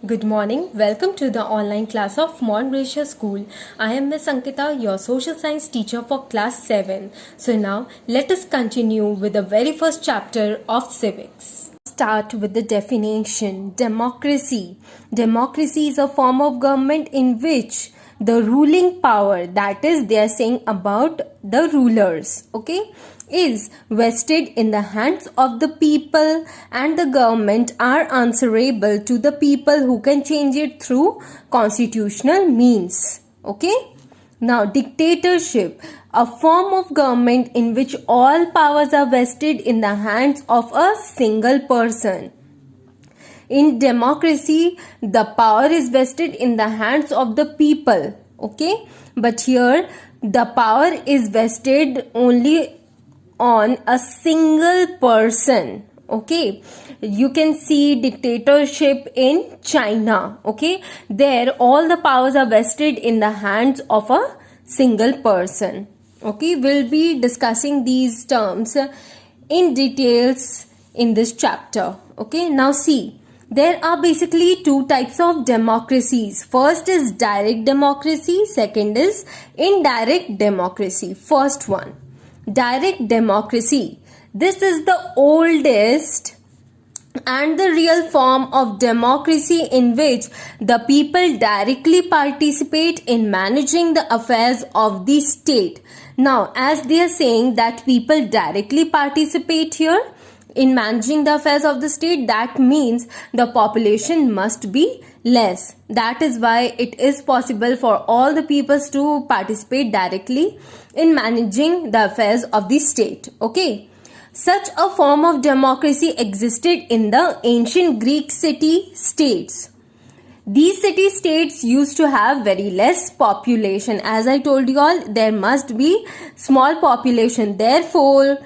Good morning. Welcome to the online class of Mount Gracia School. I am Ms. Ankita, your social science teacher for class 7. So now let us continue with the very first chapter of civics. Start with the definition. Democracy. Democracy is a form of government in which the ruling power, that is they are saying about the rulers, okay, is vested in the hands of the people, and the government are answerable to the people who can change it through constitutional means. Okay. Now, dictatorship, a form of government in which all powers are vested in the hands of a single person. In democracy, the power is vested in the hands of the people. Okay. But here, the power is vested only on a single person. Okay, you can see dictatorship in China. Okay, there all the powers are vested in the hands of a single person. Okay, we'll be discussing these terms in details in this chapter. Okay, now see, there are basically two types of democracies. First is direct democracy, second is indirect democracy. First one, direct democracy. This is the oldest and the real form of democracy in which the people directly participate in managing the affairs of the state. Now, as they are saying that people directly participate here in managing the affairs of the state, that means the population must be less. That is why it is possible for all the peoples to participate directly in managing the affairs of the state. Okay. Such a form of democracy existed in the ancient Greek city-states. These city-states used to have very less population. As I told you all, there must be small population. Therefore,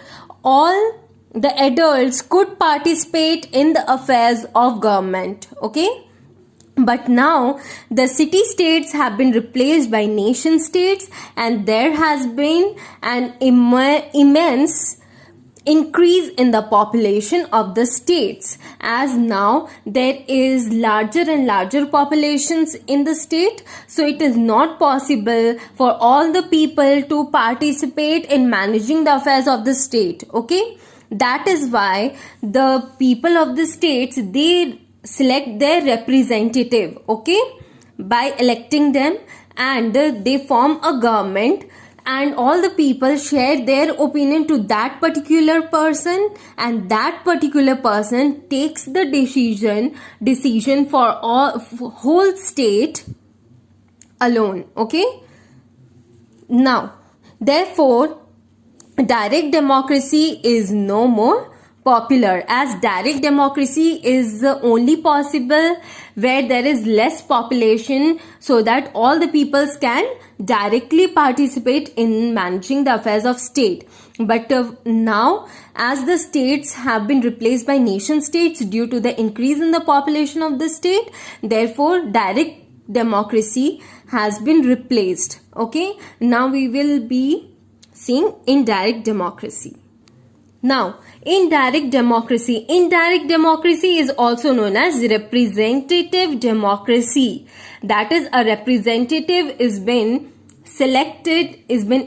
all the adults could participate in the affairs of government. Okay. But now the city-states have been replaced by nation-states, and there has been an immense increase in the population of the states, as now there is larger and larger populations in the state, so it is not possible for all the people to participate in managing the affairs of the state. Okay, that is why the people of the states, they select their representative, okay, by electing them, and they form a government, and all the people share their opinion to that particular person, and that particular person takes the decision for whole state alone. Okay, now therefore direct democracy is no more popular, as direct democracy is only possible where there is less population, so that all the peoples can directly participate in managing the affairs of state. But now, as the states have been replaced by nation states due to the increase in the population of the state, therefore direct democracy has been replaced. Okay, now we will be seeing indirect democracy. Now, indirect democracy is also known as representative democracy. That is, a representative is been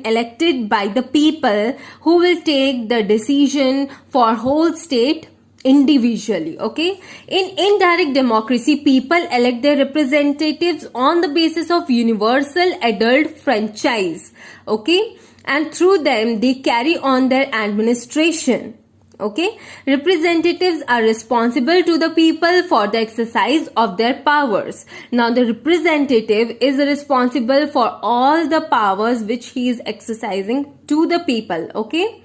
elected by the people, who will take the decision for whole state individually. Okay, in indirect democracy, people elect their representatives on the basis of universal adult franchise. Okay, and through them they carry on their administration. Okay, representatives are responsible to the people for the exercise of their powers. Now, the representative is responsible for all the powers which he is exercising to the people. Okay,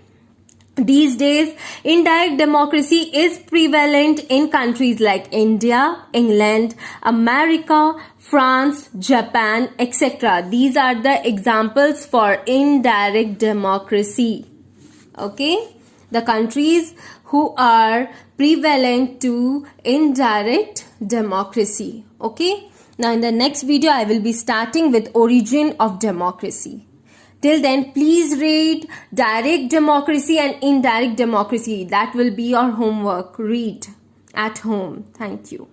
these days indirect democracy is prevalent in countries like India, England, America, France, Japan, etc. These are the examples for indirect democracy. Okay, the countries who are prevalent to indirect democracy. Okay, now in the next video I will be starting with origin of democracy. Till then, please read direct democracy and indirect democracy. That will be your homework. Read at home. Thank you.